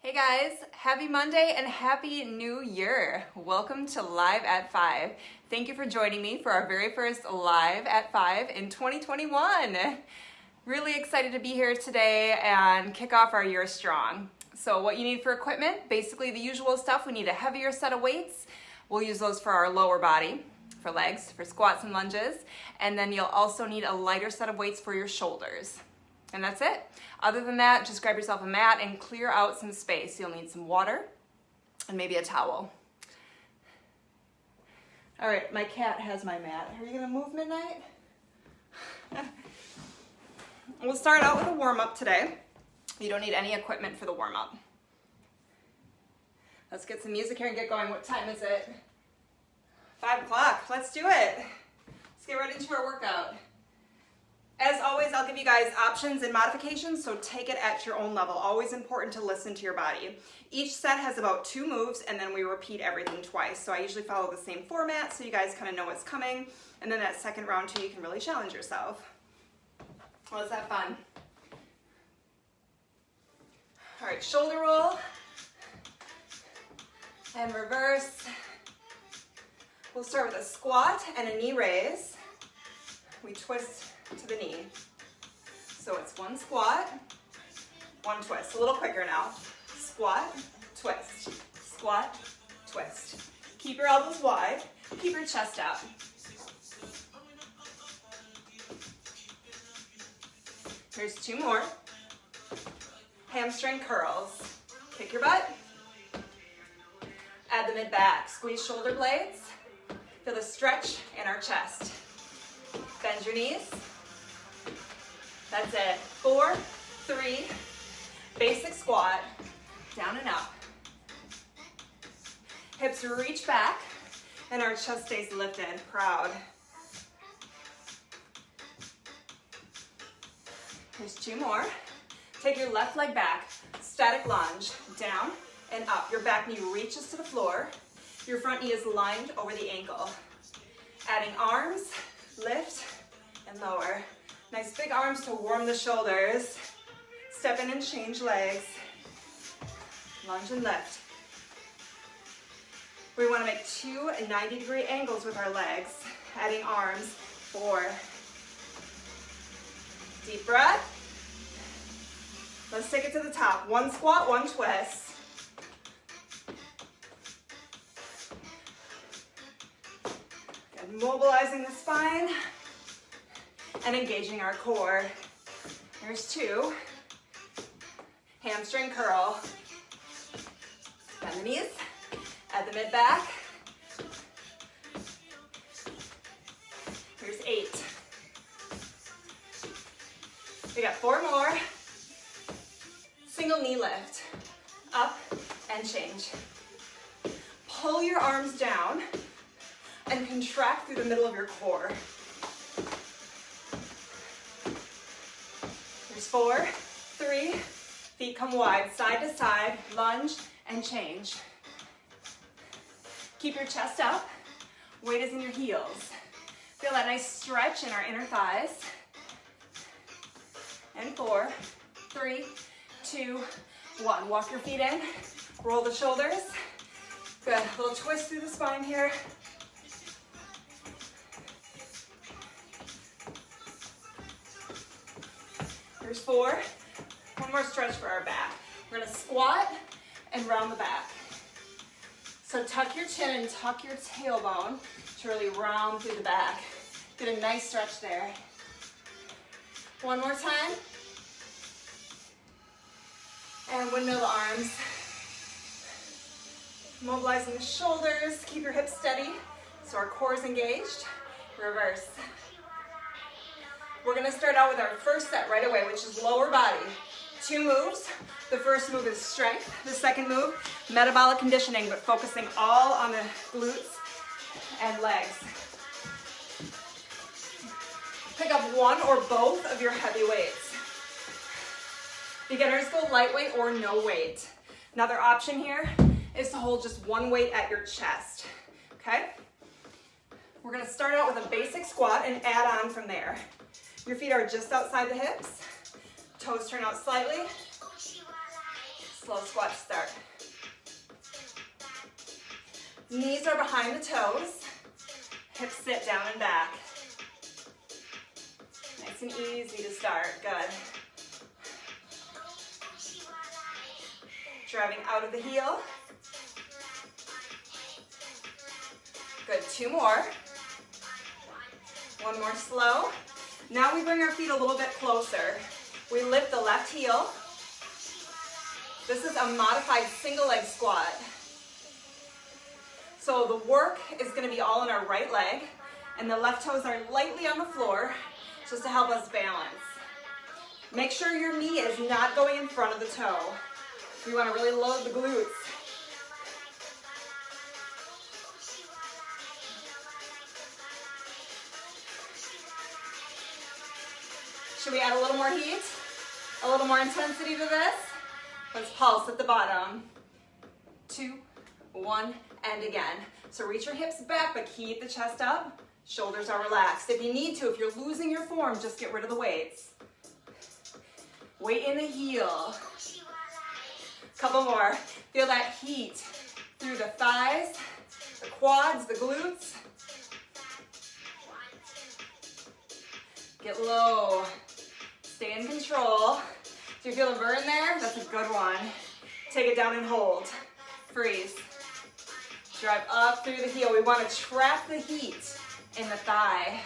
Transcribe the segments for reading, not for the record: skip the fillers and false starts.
Hey guys, happy Monday and happy new year. Welcome to Live at 5. Thank you for joining me for our very first Live at 5 in 2021. Really excited to be here today and kick off our year strong. So what you need for equipment, basically the usual stuff. We need a heavier set of weights. We'll use those for our lower body, for legs, for squats and lunges. And then you'll also need a lighter set of weights for your shoulders. And that's it. Other than that, just grab yourself a mat and clear out some space. You'll need some water and maybe a towel. All right, my cat has my mat. Are you gonna move, Midnight? We'll start out with a warm-up today. You don't need any equipment for the warm-up. Let's get some music here and get going. What time is it? 5 o'clock. Let's do it. Let's get right into our workout. As always, I'll give you guys options and modifications, so take it at your own level. Always important to listen to your body. Each set has about 2 moves, and then we repeat everything twice. So I usually follow the same format, so you guys kind of know what's coming. And then that second round too, you can really challenge yourself. Let's have fun. All right, shoulder roll and reverse. We'll start with a squat and a knee raise. We twist to the knee. So it's 1 squat, 1 twist. A little quicker now. Squat, twist, squat, twist. Keep your elbows wide, keep your chest out. Here's 2 more. Hamstring curls. Kick your butt. Add the mid back. Squeeze shoulder blades. Feel the stretch in our chest. Bend your knees. That's it. 4, 3, basic squat, down and up. Hips reach back, and our chest stays lifted, proud. Here's 2 more. Take your left leg back, static lunge, down and up. Your back knee reaches to the floor. Your front knee is lined over the ankle. Adding arms, lift, and lower. Nice big arms to warm the shoulders. Step in and change legs. Lunge and lift. We want to make 2 90-degree angles with our legs. Adding arms. 4. Deep breath. Let's take it to the top. 1 squat, 1 twist. Good. Mobilizing the spine and engaging our core. Here's 2. Hamstring curl. Bend the knees. Add the mid back. Here's 8. We got 4 more. Single knee lift. Up and change. Pull your arms down and contract through the middle of your core. Here's 4, 3, feet come wide, side to side, lunge and change. Keep your chest up, weight is in your heels. Feel that nice stretch in our inner thighs. And 4, 3, 2, 1. Walk your feet in, roll the shoulders. Good, a little twist through the spine here. Here's 4. 1 more stretch for our back. We're gonna squat and round the back. So tuck your chin and tuck your tailbone to really round through the back. Get a nice stretch there. 1 more time. And windmill the arms. Mobilizing the shoulders. Keep your hips steady so our core is engaged. Reverse. We're gonna start out with our first set right away, which is lower body. 2 moves. The first move is strength. The second move, metabolic conditioning, but focusing all on the glutes and legs. Pick up 1 or both of your heavy weights. Beginners go lightweight or no weight. Another option here is to hold just 1 weight at your chest, okay? We're gonna start out with a basic squat and add on from there. Your feet are just outside the hips. Toes turn out slightly. Slow squat start. Knees are behind the toes. Hips sit down and back. Nice and easy to start. Good. Driving out of the heel. Good, 2 more. 1 more slow. Now we bring our feet a little bit closer. We lift the left heel. This is a modified single leg squat. So the work is going to be all in our right leg, and the left toes are lightly on the floor just to help us balance. Make sure your knee is not going in front of the toe. We want to really load the glutes. Should we add a little more heat? A little more intensity to this? Let's pulse at the bottom. 2, 1, and again. So reach your hips back, but keep the chest up. Shoulders are relaxed. If you need to, if you're losing your form, just get rid of the weights. Weight in the heel. Couple more. Feel that heat through the thighs, the quads, the glutes. Get low. Stay in control. Do you feel a burn there? That's a good one. Take it down and hold. Freeze. Drive up through the heel. We want to trap the heat in the thigh.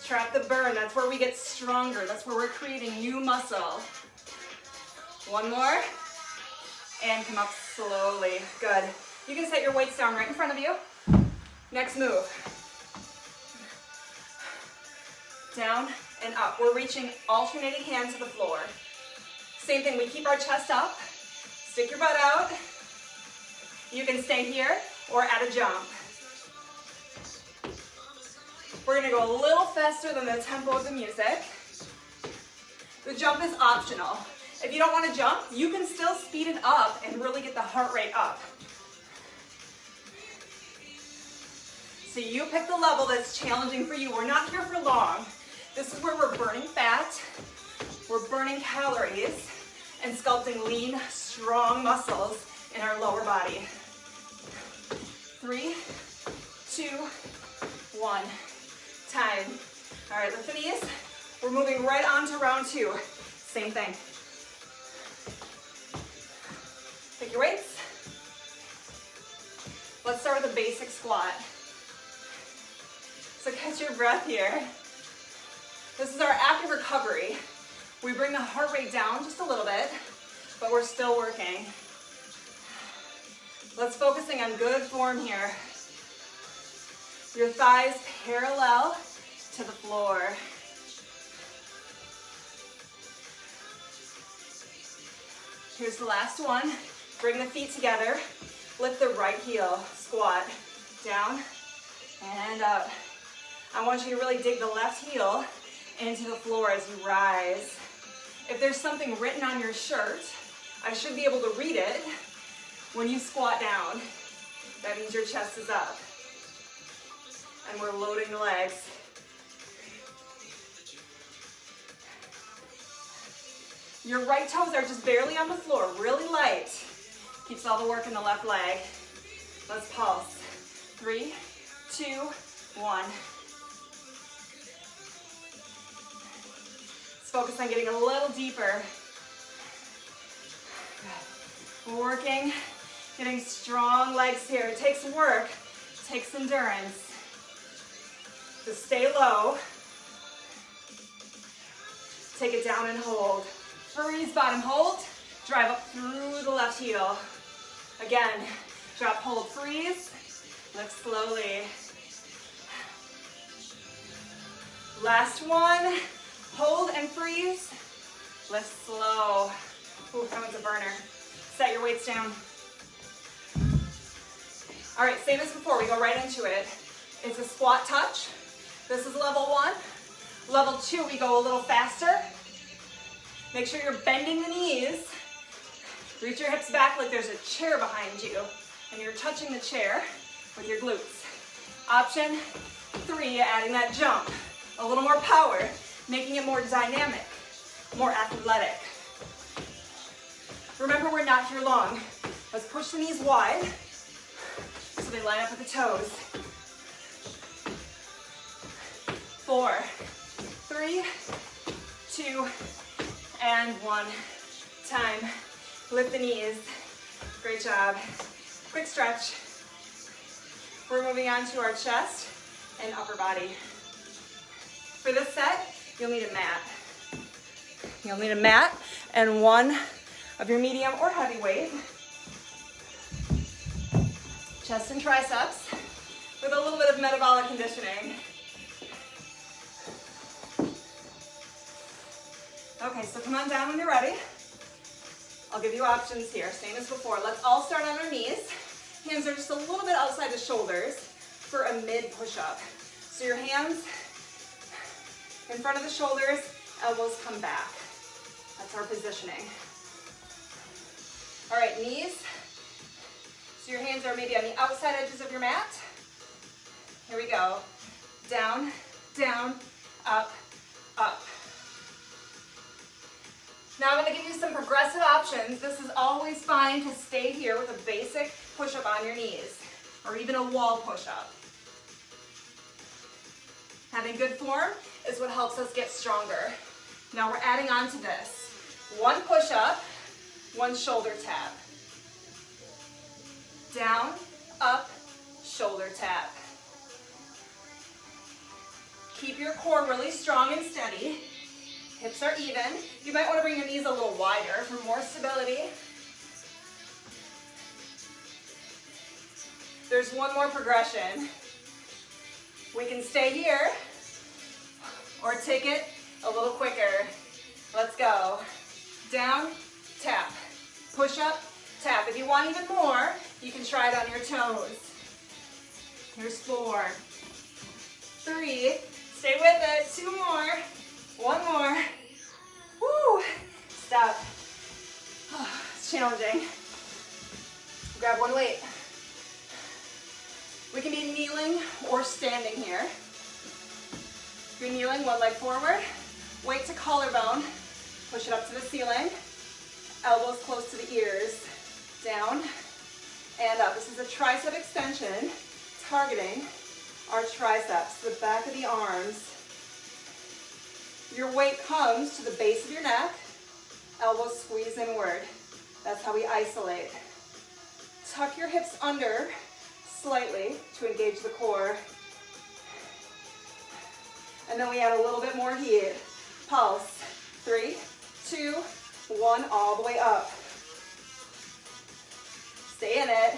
Trap the burn. That's where we get stronger. That's where we're creating new muscle. 1 more. And come up slowly. Good. You can set your weights down right in front of you. Next move. Down and up. We're reaching alternating hands to the floor. Same thing, we keep our chest up. Stick your butt out. You can stay here or add a jump. We're gonna go a little faster than the tempo of the music. The jump is optional. If you don't want to jump, you can still speed it up and really get the heart rate up. So you pick the level that's challenging for you. We're not here for long. This is where we're burning fat, we're burning calories, and sculpting lean, strong muscles in our lower body. 3, 2, 1. Time. All right, lift the knees. We're moving right on to round 2. Same thing. Pick your weights. Let's start with a basic squat. So catch your breath here. This is our active recovery. We bring the heart rate down just a little bit, but we're still working. Let's focusing on good form here. Your thighs parallel to the floor. Here's the last one. Bring the feet together. Lift the right heel. Squat. Down and up. I want you to really dig the left heel into the floor as you rise. If there's something written on your shirt, I should be able to read it when you squat down. That means your chest is up. And we're loading the legs. Your right toes are just barely on the floor, really light. Keeps all the work in the left leg. Let's pulse. 3, 2, 1. Focus on getting a little deeper. Working, getting strong legs here. It takes work, it takes endurance. So stay low. Take it down and hold. Freeze, bottom hold. Drive up through the left heel. Again, drop, hold, freeze. Lift slowly. Last one. Hold and freeze. Lift slow. Ooh, that one's a burner. Set your weights down. All right, same as before, we go right into it. It's a squat touch. This is level 1. Level 2, we go a little faster. Make sure you're bending the knees. Reach your hips back like there's a chair behind you, and you're touching the chair with your glutes. Option 3, adding that jump. A little more power. Making it more dynamic, more athletic. Remember, we're not here long. Let's push the knees wide so they line up with the toes. 4, 3, 2, and 1. Time. Lift the knees. Great job. Quick stretch. We're moving on to our chest and upper body. For this set, you'll need a mat. You'll need a mat and one of your medium or heavy weight. Chest and triceps with a little bit of metabolic conditioning. Okay, so come on down when you're ready. I'll give you options here, same as before. Let's all start on our knees. Hands are just a little bit outside the shoulders for a mid push-up. So your hands in front of the shoulders, elbows come back. That's our positioning. All right, knees. So your hands are maybe on the outside edges of your mat. Here we go. Down, down, up, up. Now I'm going to give you some progressive options. This is always fine to stay here with a basic push-up on your knees, or even a wall push-up. Having good form is what helps us get stronger. Now we're adding on to this. 1 push-up, 1 shoulder tap. Down, up, shoulder tap. Keep your core really strong and steady. Hips are even. You might want to bring your knees a little wider for more stability. There's one more progression. We can stay here or take it a little quicker. Let's go. Down, tap. Push up, tap. If you want even more, you can try it on your toes. Here's 4, 3, stay with it, 2 more. 1 more. Woo! Stop. Oh, it's challenging. Grab one weight. We can be kneeling or standing here. If you're kneeling, one leg forward. Weight to collarbone. Push it up to the ceiling. Elbows close to the ears. Down and up. This is a tricep extension, targeting our triceps, the back of the arms. Your weight comes to the base of your neck, elbows squeeze inward. That's how we isolate. Tuck your hips under slightly to engage the core. And then we add a little bit more heat. Pulse. 3, 2, 1, all the way up. Stay in it.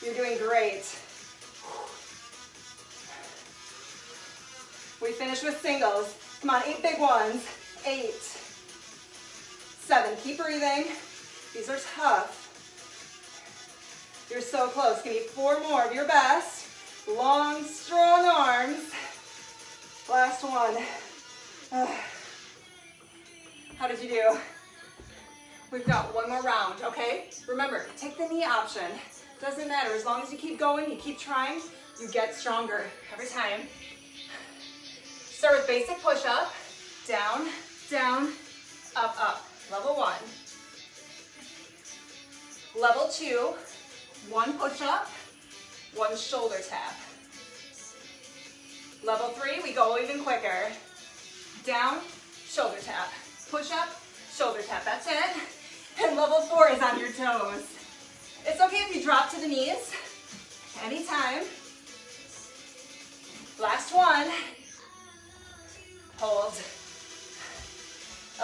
You're doing great. We finish with singles. Come on, 8 big ones. 8, 7, keep breathing. These are tough. You're so close. Give me 4 more of your best. Long, strong arms. Last one. How did you do? We've got 1 more round, okay? Remember, take the knee option. Doesn't matter. As long as you keep going, you keep trying, you get stronger every time. Start with basic push-up, down, down, up, up. Level 1. Level 2, 1 push-up, 1 shoulder tap. Level 3, we go even quicker. Down, shoulder tap. Push-up, shoulder tap. That's it. And level 4 is on your toes. It's okay if you drop to the knees anytime. Last one. Hold.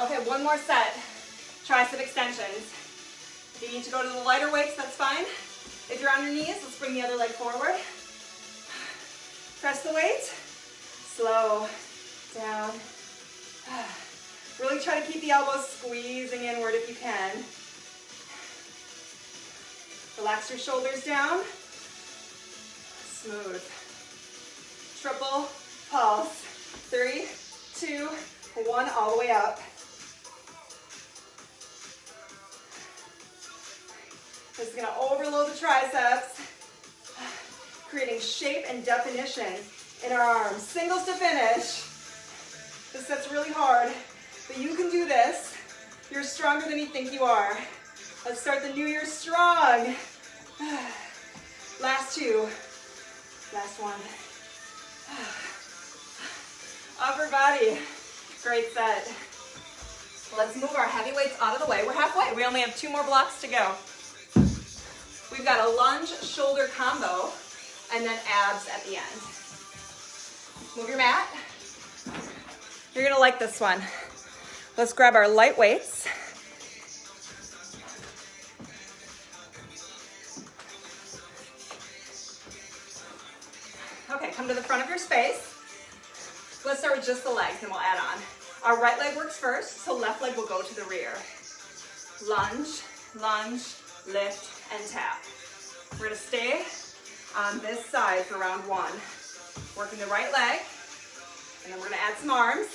Okay, 1 more set. Tricep extensions. If you need to go to the lighter weights, that's fine. If you're on your knees, let's bring the other leg forward. Press the weight. Slow. Down. Really try to keep the elbows squeezing inward if you can. Relax your shoulders down. Smooth. Triple pulse. 3, 2, 1, all the way up. This is going to overload the triceps, creating shape and definition in our arms. Singles to finish. This set's really hard, but you can do this. You're stronger than you think you are. Let's start the new year strong. Last two. Last one. Upper body. Great set. Let's move our heavy weights out of the way. We're halfway. We only have 2 more blocks to go. We've got a lunge shoulder combo and then abs at the end. Move your mat. You're gonna like this one. Let's grab our light weights. Okay, come to the front of your space. Let's start with just the legs and we'll add on. Our right leg works first, so left leg will go to the rear. Lunge, lunge, lift, and tap. We're gonna stay on this side for round 1. Working the right leg, and then we're gonna add some arms.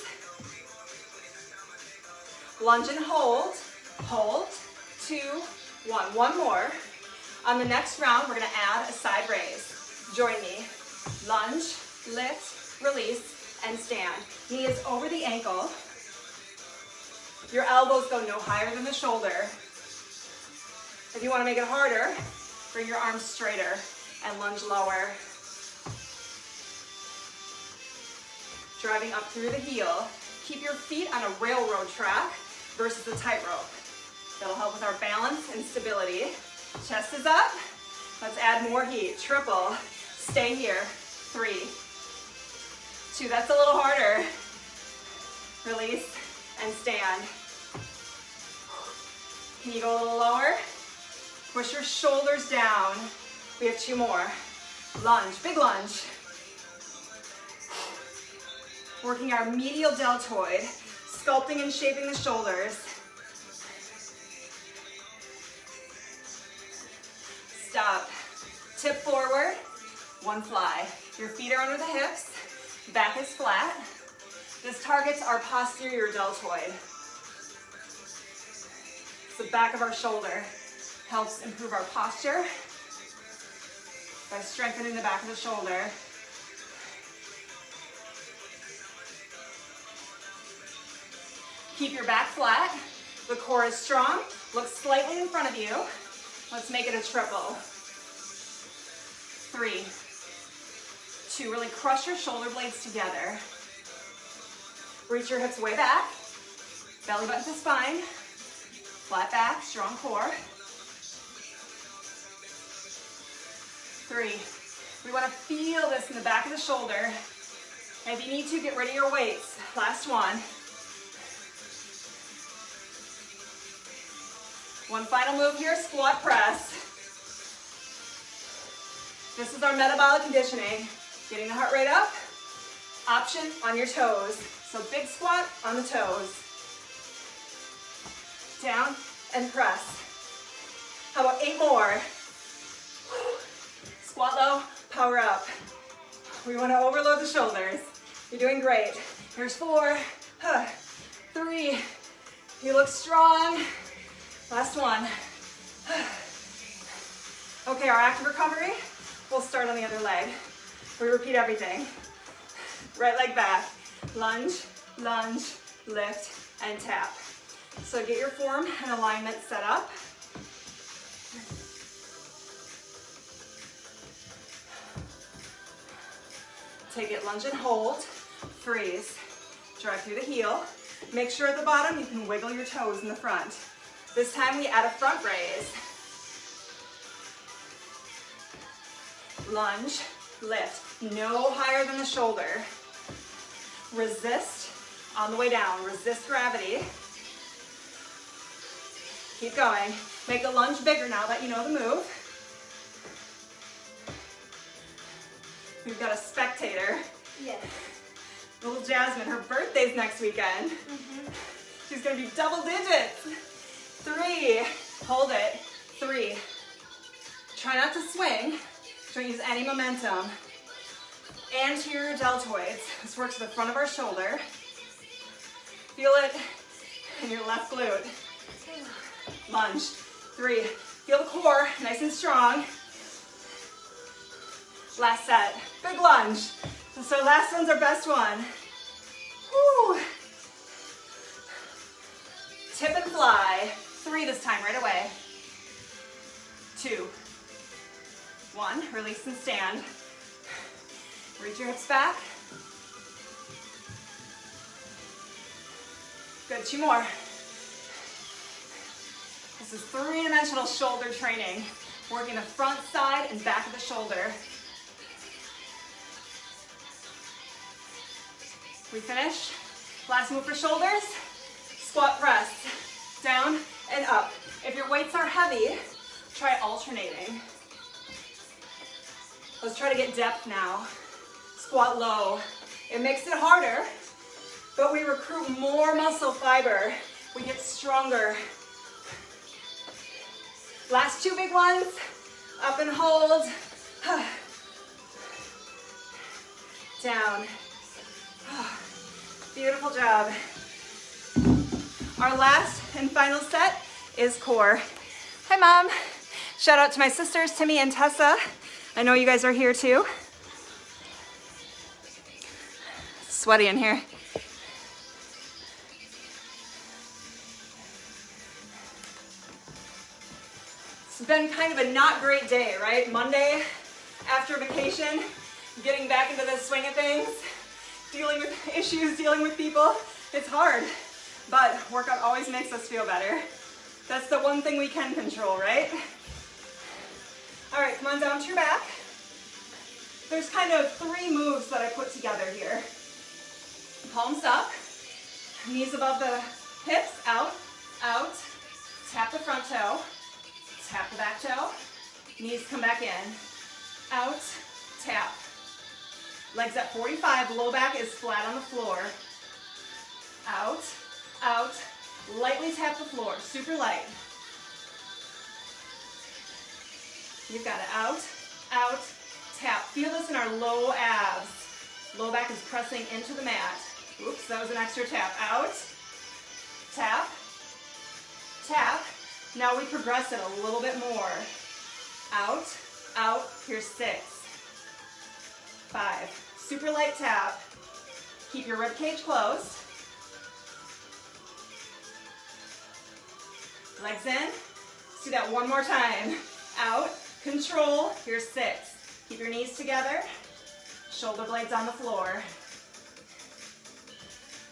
Lunge and hold, hold, 2, 1. One more. On the next round, we're gonna add a side raise. Join me. Lunge, lift, release, and stand. Knee is over the ankle. Your elbows go no higher than the shoulder. If you want to make it harder, bring your arms straighter and lunge lower. Driving up through the heel. Keep your feet on a railroad track versus a tightrope. That'll help with our balance and stability. Chest is up. Let's add more heat. Triple. Stay here. 3, 2. That's a little harder. Release and stand. Can you go a little lower? Push your shoulders down. We have 2 more. Lunge, big lunge. Working our medial deltoid, sculpting and shaping the shoulders. Stop. Tip forward. 1 fly. Your feet are under the hips. Back is flat. This targets our posterior deltoid. It's the back of our shoulder. Helps improve our posture by strengthening the back of the shoulder. Keep your back flat. The core is strong. Look slightly in front of you. Let's make it a triple. 3, 2. Really crush your shoulder blades together. Reach your hips way back. Belly button to spine. Flat back, strong core. 3. We want to feel this in the back of the shoulder. If you need to, get rid of your weights. Last one. One final move here, squat press. This is our metabolic conditioning. Getting the heart rate up. Option on your toes. So big squat on the toes. Down and press. How about 8 more? Squat low, power up. We want to overload the shoulders. You're doing great. Here's 4, 3. You look strong. Last one. Okay, our active recovery. We'll start on the other leg. We repeat everything. Right leg back. Lunge, lunge, lift, and tap. So get your form and alignment set up. Take it, lunge and hold. Freeze. Drive through the heel. Make sure at the bottom you can wiggle your toes in the front. This time we add a front raise. Lunge, lift. No higher than the shoulder. Resist on the way down. Resist gravity. Keep going. Make the lunge bigger now that you know the move. We've got a spectator. Yes. Little Jasmine, her birthday's next weekend. She's gonna be double digits. 3, hold it. 3. Try not to swing. Don't use any momentum. Anterior deltoids. This works the front of our shoulder. Feel it in your left glute. Lunge. 3. Feel the core, nice and strong. Last set. Big lunge. So last one's our best one. Woo. Tip and fly. 3 this time, right away. 2, 1. Release and stand. Reach your hips back. Good, 2 more. This is 3-dimensional shoulder training. Working the front, side, and back of the shoulder. We finish. Last move for shoulders. Squat press. Down and up. If your weights are heavy, try alternating. Let's try to get depth now. Squat low. It makes it harder, but we recruit more muscle fiber. We get stronger. Last 2 big ones. Up and hold. Down. Beautiful job. Our last and final set is core. Hi, Mom. Shout out to my sisters, Timmy and Tessa. I know you guys are here too. Sweaty in here. It's been kind of a not great day, right? Monday after vacation, getting back into the swing of things, dealing with issues, dealing with people. It's hard, but workout always makes us feel better. That's the one thing we can control, right? All right, come on down to your back. There's kind of 3 moves that I put together here. Palms up, knees above the hips, out, out, tap the front toe, tap the back toe, knees come back in, out, tap. Legs at 45, low back is flat on the floor. Out, out, lightly tap the floor, super light. You've got it, out, out, tap. Feel this in our low abs. Low back is pressing into the mat. Oops, that was an extra tap. Out, tap, tap. Now we progress it a little bit more. Out, out, here's 6, 5. Super light tap. Keep your rib cage closed. Legs in. Let's do that one more time. Out, control, here's 6. Keep your knees together. Shoulder blades on the floor.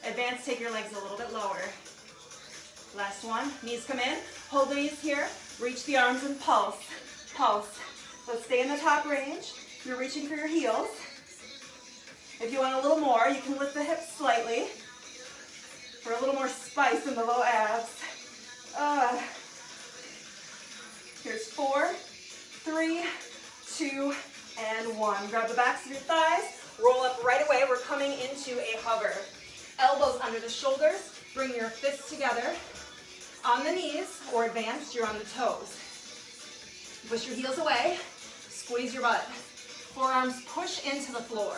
Advance, take your legs a little bit lower. Last one, knees come in. Hold the knees here. Reach the arms and pulse. Pulse. Let's stay in the top range. You're reaching for your heels. If you want a little more, you can lift the hips slightly for a little more spice in the low abs. Here's 4, 3, 2, and 1. Grab the backs of your thighs. Roll up right away. We're coming into a hover. Elbows under the shoulders. Bring your fists together on the knees, or advanced, you're on the toes. Push your heels away. Squeeze your butt. Forearms push into the floor.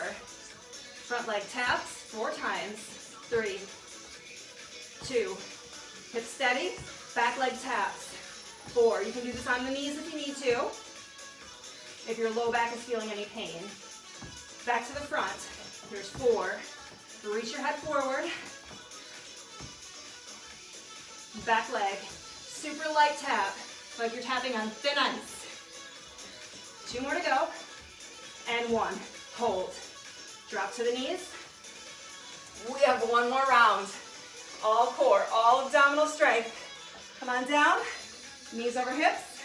Front leg taps 4 times. 3, 2, hips steady. Back leg taps. 4. You can do this on the knees if you need to, if your low back is feeling any pain. Back to the front. Here's 4. Reach your head forward. Back leg. Super light tap, like you're tapping on thin ice. 2 more to go. And 1. Hold. Drop to the knees. We have 1 more round. All core, all abdominal strength. Come on down. Knees over hips.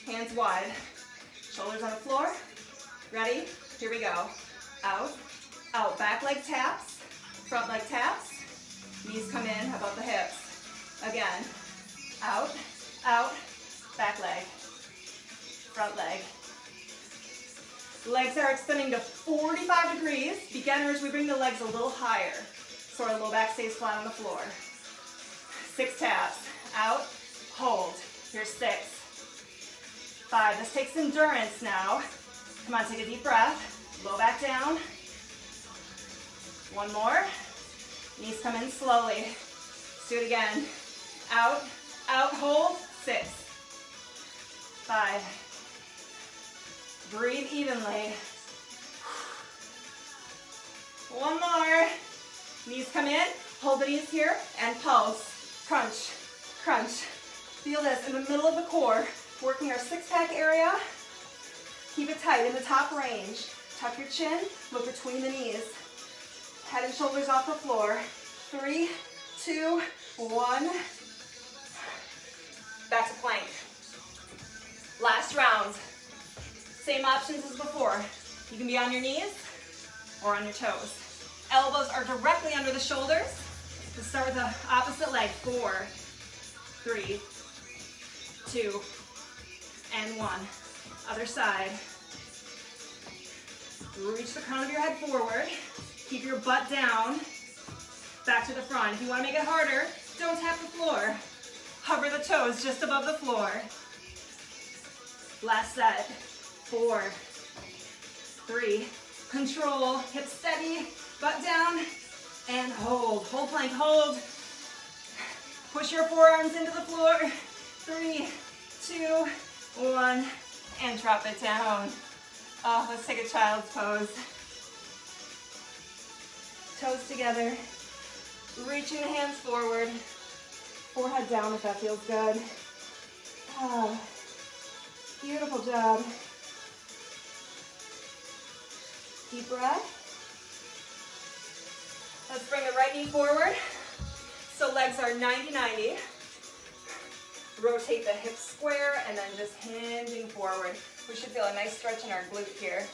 Hands wide. Shoulders on the floor. Ready? Here we go. Out, out. Back leg taps. Front leg taps. Knees come in above the hips. Again. Out, out. Back leg. Front leg. Legs are extending to 45 degrees. Beginners, we bring the legs a little higher so our low back stays flat on the floor. 6 taps. Out, hold. Here's 6. 5. This takes endurance now. Come on, take a deep breath. Low back down. 1 more. Knees come in slowly. Let's do it again. Out, out, hold. 6. 5. Breathe evenly. 1 more. Knees come in. Hold the knees here and pulse. Crunch, crunch. Feel this in the middle of the core. Working our six-pack area. Keep it tight in the top range. Tuck your chin, look between the knees. Head and shoulders off the floor. 3, 2, 1. Back to plank. Last round. Same options as before. You can be on your knees or on your toes. Elbows are directly under the shoulders. Let's start with the opposite leg. 4, 3, 2, and 1. Other side. Reach the crown of your head forward. Keep your butt down. Back to the front. If you want to make it harder, don't tap the floor. Hover the toes just above the floor. Last set. 4, 3, control, hips steady, butt down, and hold. Hold plank, hold. Push your forearms into the floor. 3, 2, 1, and drop it down. Oh, let's take a child's pose. Toes together. Reaching the hands forward. Forehead down if that feels good. Oh, beautiful job. Deep breath. Let's bring the right knee forward. So legs are 90-90. Rotate the hips square and then just hinging forward. We should feel a nice stretch in our glute here.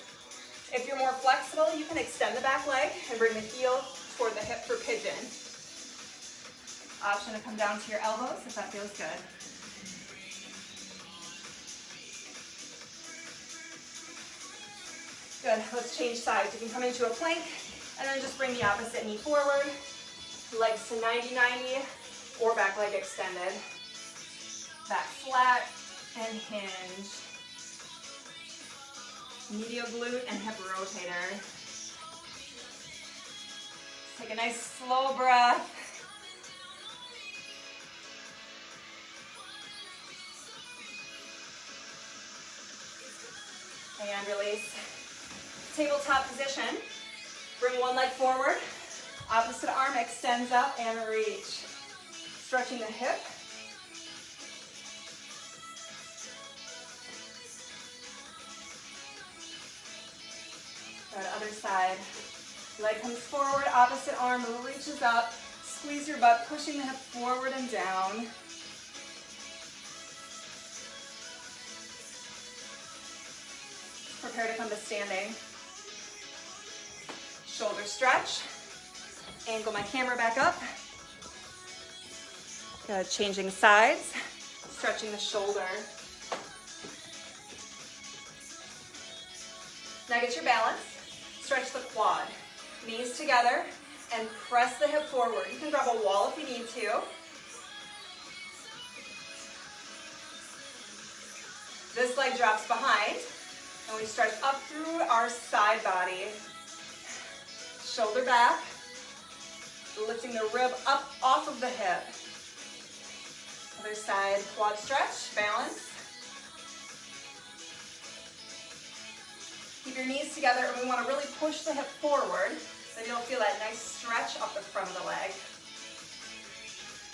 If you're more flexible, you can extend the back leg and bring the heel toward the hip for pigeon. Option to come down to your elbows if that feels good. Good, let's change sides. You can come into a plank and then just bring the opposite knee forward. Legs to 90-90 or back leg extended. Back flat and hinge. Medial glute and hip rotator. Take a nice slow breath. And release. Tabletop position. Bring one leg forward. Opposite arm extends up and reach. Stretching the hip. Good, other side. Leg comes forward, opposite arm reaches up. Squeeze your butt, pushing the hip forward and down. Prepare to come to standing. Shoulder stretch. Angle my camera back up. Good, changing sides. Stretching the shoulder. Now get your balance. Stretch the quad. Knees together and press the hip forward. You can grab a wall if you need to. This leg drops behind. And we stretch up through our side body. Shoulder back. Lifting the rib up off of the hip. Other side, quad stretch, balance. Keep your knees together and we want to really push the hip forward. Then you'll feel that nice stretch up the front of the leg.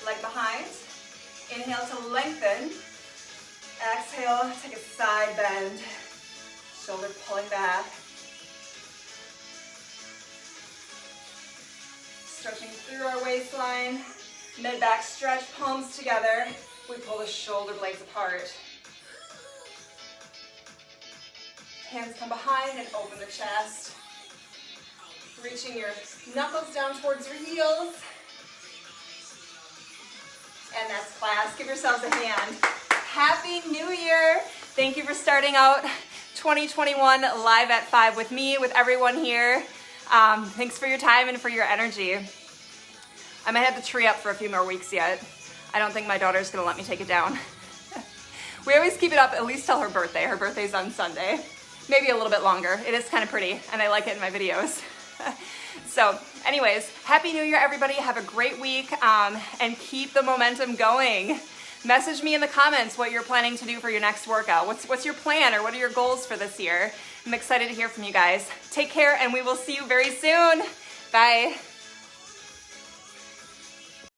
Leg behind. Inhale to lengthen. Exhale, take a side bend. Shoulder pulling back. Stretching through our waistline. Mid-back stretch, palms together. We pull the shoulder blades apart. Hands come behind and open the chest. Reaching your knuckles down towards your heels. And that's class. Give yourselves a hand. Happy New Year. Thank you for starting out 2021 live at 5 with me, with everyone here. Thanks for your time and for your energy. I might have the tree up for a few more weeks yet. I don't think my daughter's gonna let me take it down. We always keep it up at least till her birthday. Her birthday's on Sunday. Maybe a little bit longer. It is kind of pretty and I like it in my videos. So anyways, Happy New Year everybody. Have a great week and keep the momentum going. Message me in the comments what you're planning to do for your next workout. What's your plan or what are your goals for this year? I'm excited to hear from you guys. Take care and we will see you very soon. Bye.